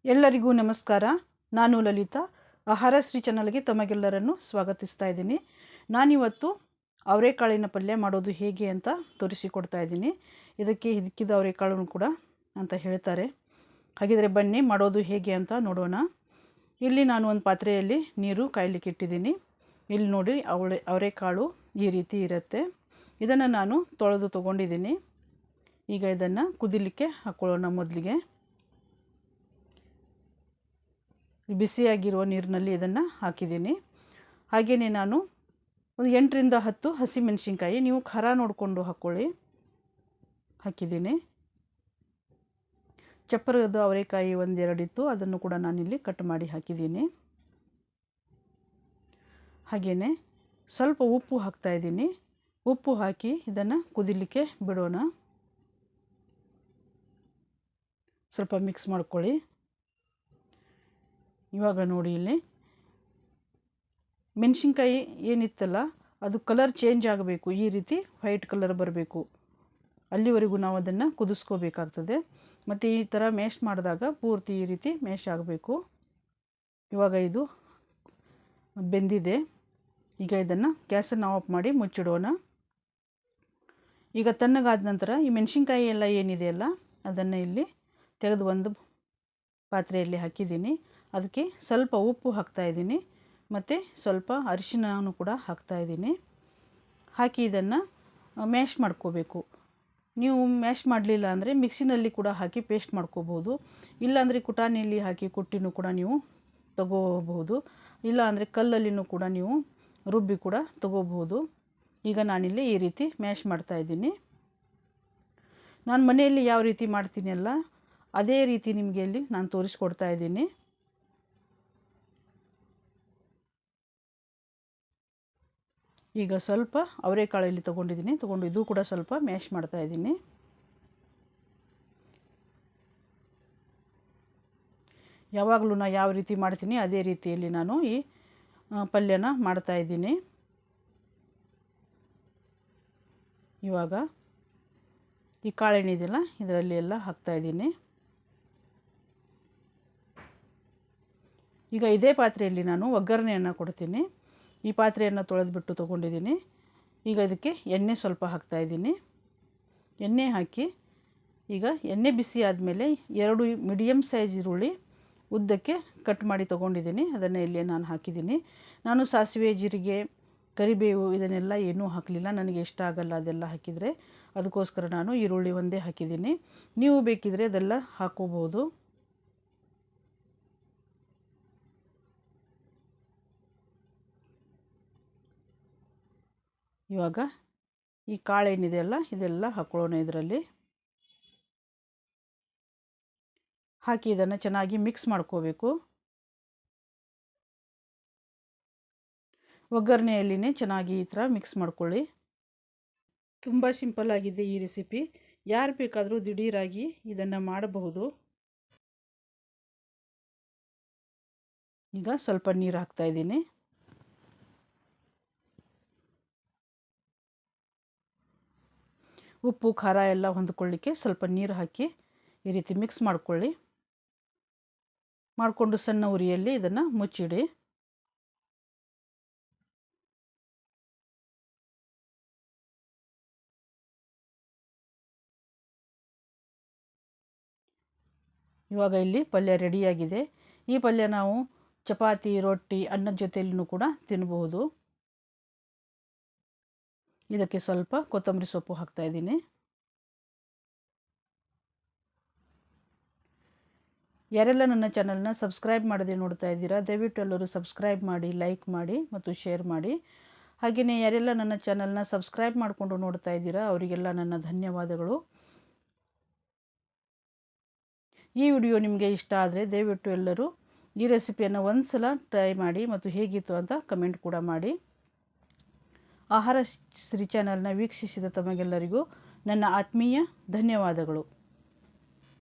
ಎಲ್ಲರಿಗೂ ನಮಸ್ಕಾರ. ನಾನು ಲಲಿತಾ. ಆಹಾರ ಶ್ರೀ ಚಾನಲ್ಗೆ ತಮಗೆಲ್ಲರನ್ನು ಸ್ವಾಗತಿಸ್ತಾ ಇದ್ದೀನಿ. ನಾನಿವತ್ತು ಅವರೆಕಾಳಿನ ಪಲ್ಯ ಮಾಡೋದು ಹೇಗೆ ಅಂತ ತೋರಿಸಿಕೊಡ್ತಾ ಇದ್ದೀನಿ. ಇದಕ್ಕೆ ಹಿದಕಿದ ಅವರೆಕಾಳು ಕೂಡ ಅಂತ ಹೇಳ್ತಾರೆ. ಹಾಗಿದ್ರೆ ಬನ್ನಿ ಮಾಡೋದು ಹೇಗೆ ಅಂತ ನೋಡೋಣ. ಇಲ್ಲಿ ನಾನು ಒಂದು ಪಾತ್ರೆಯಲ್ಲಿ ನೀರು ಕಾಯಲಿಕ್ಕೆ ಇಟ್ಟಿದ್ದೀನಿ. ಇಲ್ಲಿ ನೋಡಿ ಅವರೆಕಾಳು ಈ ರೀತಿ ಇರುತ್ತೆ. ಇದನ್ನು ನಾನು ತೊಳೆದು ತೊಗೊಂಡಿದ್ದೀನಿ. ಈಗ ಇದನ್ನು ಕುದಿಲಿಕ್ಕೆ ಹಾಕ್ಕೊಳ್ಳೋಣ. ಮೊದಲಿಗೆ ಬಿಸಿಯಾಗಿರುವ ನೀರಿನಲ್ಲಿ ಇದನ್ನು ಹಾಕಿದ್ದೀನಿ. ಹಾಗೆಯೇ ನಾನು ಒಂದು 8ರಿಂದ 10 ಹಸಿಮೆಣಸಿನ್ಕಾಯಿ, ನೀವು ಖಾರ ನೋಡಿಕೊಂಡು ಹಾಕ್ಕೊಳ್ಳಿ, ಹಾಕಿದ್ದೀನಿ. ಚಪ್ಪರದ ಅವರೆಕಾಯಿ ಒಂದೆರಡು ಇತ್ತು, ಅದನ್ನು ಕೂಡ ನಾನಿಲ್ಲಿ ಕಟ್ ಮಾಡಿ ಹಾಕಿದ್ದೀನಿ. ಹಾಗೆಯೇ ಸ್ವಲ್ಪ ಉಪ್ಪು ಹಾಕ್ತಾಯಿದ್ದೀನಿ. ಉಪ್ಪು ಹಾಕಿ ಇದನ್ನು ಕುದಿಲಿಕ್ಕೆ ಬಿಡೋಣ. ಸ್ವಲ್ಪ ಮಿಕ್ಸ್ ಮಾಡ್ಕೊಳ್ಳಿ. ಇವಾಗ ನೋಡಿ, ಇಲ್ಲಿ ಮೆಣಸಿನ್ಕಾಯಿ ಏನಿತ್ತಲ್ಲ ಅದು ಕಲರ್ ಚೇಂಜ್ ಆಗಬೇಕು, ಈ ರೀತಿ ವೈಟ್ ಕಲರ್ ಬರಬೇಕು. ಅಲ್ಲಿವರೆಗೂ ನಾವು ಅದನ್ನು ಕುದಿಸ್ಕೋಬೇಕಾಗ್ತದೆ. ಮತ್ತು ಈ ಥರ ಮ್ಯಾಶ್ ಮಾಡಿದಾಗ ಪೂರ್ತಿ ಈ ರೀತಿ ಮ್ಯಾಶ್ ಆಗಬೇಕು. ಇವಾಗ ಇದು ಬೆಂದಿದೆ. ಈಗ ಇದನ್ನು ಗ್ಯಾಸನ್ನು ಆಫ್ ಮಾಡಿ ಮುಚ್ಚಿಡೋಣ. ಈಗ ತಣ್ಣಗಾದ ನಂತರ ಈ ಮೆಣಸಿನ್ಕಾಯಿ ಎಲ್ಲ ಏನಿದೆಯಲ್ಲ ಅದನ್ನು ಇಲ್ಲಿ ತೆಗೆದು ಒಂದು ಪಾತ್ರೆಯಲ್ಲಿ ಹಾಕಿದ್ದೀನಿ. ಅದಕ್ಕೆ ಸ್ವಲ್ಪ ಉಪ್ಪು ಹಾಕ್ತಾಯಿದ್ದೀನಿ ಮತ್ತು ಸ್ವಲ್ಪ ಅರಿಶಿನನೂ ಕೂಡ ಹಾಕ್ತಾಯಿದ್ದೀನಿ. ಹಾಕಿ ಇದನ್ನು ಮ್ಯಾಶ್ ಮಾಡ್ಕೋಬೇಕು. ನೀವು ಮ್ಯಾಶ್ ಮಾಡಲಿಲ್ಲ ಅಂದರೆ ಮಿಕ್ಸಿನಲ್ಲಿ ಕೂಡ ಹಾಕಿ ಪೇಸ್ಟ್ ಮಾಡ್ಕೋಬೋದು. ಇಲ್ಲಾಂದರೆ ಕುಟಾಣಿಯಲ್ಲಿ ಹಾಕಿ ಕುಟ್ಟಿನೂ ಕೂಡ ನೀವು ತಗೋಬಹುದು. ಇಲ್ಲ ಅಂದರೆ ಕಲ್ಲಲ್ಲಿನೂ ಕೂಡ ನೀವು ರುಬ್ಬಿ ಕೂಡ ತಗೋಬಹುದು. ಈಗ ನಾನಿಲ್ಲಿ ಈ ರೀತಿ ಮ್ಯಾಶ್ ಮಾಡ್ತಾಯಿದ್ದೀನಿ. ನಾನು ಮನೆಯಲ್ಲಿ ಯಾವ ರೀತಿ ಮಾಡ್ತೀನಿ ಅಲ್ಲ ಅದೇ ರೀತಿ ನಿಮಗೆ ಇಲ್ಲಿ ನಾನು ತೋರಿಸ್ಕೊಡ್ತಾ ಇದ್ದೀನಿ. ಈಗ ಸ್ವಲ್ಪ ಅವರೆಕಾಳಲ್ಲಿ ತೊಗೊಂಡು ಇದು ಕೂಡ ಸ್ವಲ್ಪ ಮ್ಯಾಶ್ ಮಾಡ್ತಾಯಿದ್ದೀನಿ. ಯಾವಾಗಲೂ ನಾನು ಯಾವ ರೀತಿ ಮಾಡ್ತೀನಿ ಅದೇ ರೀತಿಯಲ್ಲಿ ನಾನು ಈ ಪಲ್ಯನ ಮಾಡ್ತಾಯಿದ್ದೀನಿ. ಇವಾಗ ಈ ಕಾಳೆಣ್ಣಿದೆಯಲ್ಲ ಇದರಲ್ಲಿ ಎಲ್ಲ ಹಾಕ್ತಾಯಿದ್ದೀನಿ. ಈಗ ಇದೇ ಪಾತ್ರೆಯಲ್ಲಿ ನಾನು ಒಗ್ಗರಣೆಯನ್ನು ಕೊಡ್ತೀನಿ. ಈ ಪಾತ್ರೆಯನ್ನು ತೊಳೆದುಬಿಟ್ಟು ತೊಗೊಂಡಿದ್ದೀನಿ. ಈಗ ಇದಕ್ಕೆ ಎಣ್ಣೆ ಸ್ವಲ್ಪ ಹಾಕ್ತಾಯಿದ್ದೀನಿ. ಎಣ್ಣೆ ಹಾಕಿ ಈಗ ಎಣ್ಣೆ ಬಿಸಿ ಆದಮೇಲೆ 2 ಮೀಡಿಯಮ್ ಸೈಜ್ ಈರುಳ್ಳಿ ಉದ್ದಕ್ಕೆ ಕಟ್ ಮಾಡಿ ತೊಗೊಂಡಿದ್ದೀನಿ. ಅದನ್ನು ಇಲ್ಲೇ ನಾನು ಹಾಕಿದ್ದೀನಿ. ನಾನು ಸಾಸಿವೆ, ಜೀರಿಗೆ, ಕರಿಬೇವು ಇದನ್ನೆಲ್ಲ ಏನೂ ಹಾಕಲಿಲ್ಲ. ನನಗೆ ಇಷ್ಟ ಆಗಲ್ಲ ಅದೆಲ್ಲ ಹಾಕಿದರೆ. ಅದಕ್ಕೋಸ್ಕರ ನಾನು ಈರುಳ್ಳಿ ಒಂದೇ ಹಾಕಿದ್ದೀನಿ. ನೀವು ಬೇಕಿದ್ದರೆ ಅದೆಲ್ಲ ಹಾಕೋಬೋದು. ಇವಾಗ ಈ ಕಾಳೇನಿದೆಯಲ್ಲ ಇದೆಲ್ಲ ಹಾಕ್ಕೊಳ್ಳೋಣ. ಇದರಲ್ಲಿ ಹಾಕಿ ಇದನ್ನು ಚೆನ್ನಾಗಿ ಮಿಕ್ಸ್ ಮಾಡ್ಕೋಬೇಕು. ಒಗ್ಗರಣೆಯಲ್ಲಿನೇ ಚೆನ್ನಾಗಿ ಈ ಥರ ಮಿಕ್ಸ್ ಮಾಡ್ಕೊಳ್ಳಿ. ತುಂಬ ಸಿಂಪಲ್ ಆಗಿದೆ ಈ ರೆಸಿಪಿ. ಯಾರು ಬೇಕಾದರೂ ದಿಢೀರಾಗಿ ಇದನ್ನು ಮಾಡಬಹುದು. ಈಗ ಸ್ವಲ್ಪ ನೀರು ಹಾಕ್ತಾಯಿದ್ದೀನಿ. ಉಪ್ಪು ಖಾರ ಎಲ್ಲ ಹೊಂದ್ಕೊಳ್ಳಿಕ್ಕೆ ಸ್ವಲ್ಪ ನೀರು ಹಾಕಿ ಈ ರೀತಿ ಮಿಕ್ಸ್ ಮಾಡ್ಕೊಳ್ಳಿ. ಮಾಡಿಕೊಂಡು ಸಣ್ಣ ಉರಿಯಲ್ಲಿ ಇದನ್ನು ಮುಚ್ಚಿಡಿ. ಇವಾಗ ಇಲ್ಲಿ ಪಲ್ಯ ರೆಡಿಯಾಗಿದೆ. ಈ ಪಲ್ಯ ನಾವು ಚಪಾತಿ, ರೊಟ್ಟಿ, ಅನ್ನದ ಜೊತೆಯಲ್ಲೂ ಕೂಡ ತಿನ್ನಬಹುದು. ಇದಕ್ಕೆ ಸ್ವಲ್ಪ ಕೊತ್ತಂಬರಿ ಸೊಪ್ಪು ಹಾಕ್ತಾಯಿದ್ದೀನಿ. ಯಾರೆಲ್ಲ ನನ್ನ ಚಾನಲ್ನ ಸಬ್ಸ್ಕ್ರೈಬ್ ಮಾಡದೆ ನೋಡ್ತಾ ಇದ್ದೀರಾ ದಯವಿಟ್ಟು ಎಲ್ಲರೂ ಸಬ್ಸ್ಕ್ರೈಬ್ ಮಾಡಿ, ಲೈಕ್ ಮಾಡಿ ಮತ್ತು ಶೇರ್ ಮಾಡಿ. ಹಾಗೆಯೇ ಯಾರೆಲ್ಲ ನನ್ನ ಚಾನಲ್ನ ಸಬ್ಸ್ಕ್ರೈಬ್ ಮಾಡಿಕೊಂಡು ನೋಡ್ತಾ ಇದ್ದೀರಾ ಅವರಿಗೆಲ್ಲ ನನ್ನ ಧನ್ಯವಾದಗಳು. ಈ ವಿಡಿಯೋ ನಿಮಗೆ ಇಷ್ಟ ಆದರೆ ದಯವಿಟ್ಟು ಎಲ್ಲರೂ ಈ ರೆಸಿಪಿಯನ್ನು ಒಂದು ಸಲ ಟ್ರೈ ಮಾಡಿ ಮತ್ತು ಹೇಗಿತ್ತು ಅಂತ ಕಮೆಂಟ್ ಕೂಡ ಮಾಡಿ. ಆಹಾರ ಶ್ರೀ ಚಾನಲ್ನ ವೀಕ್ಷಿಸಿದ ತಮಗೆಲ್ಲರಿಗೂ ನನ್ನ ಆತ್ಮೀಯ ಧನ್ಯವಾದಗಳು.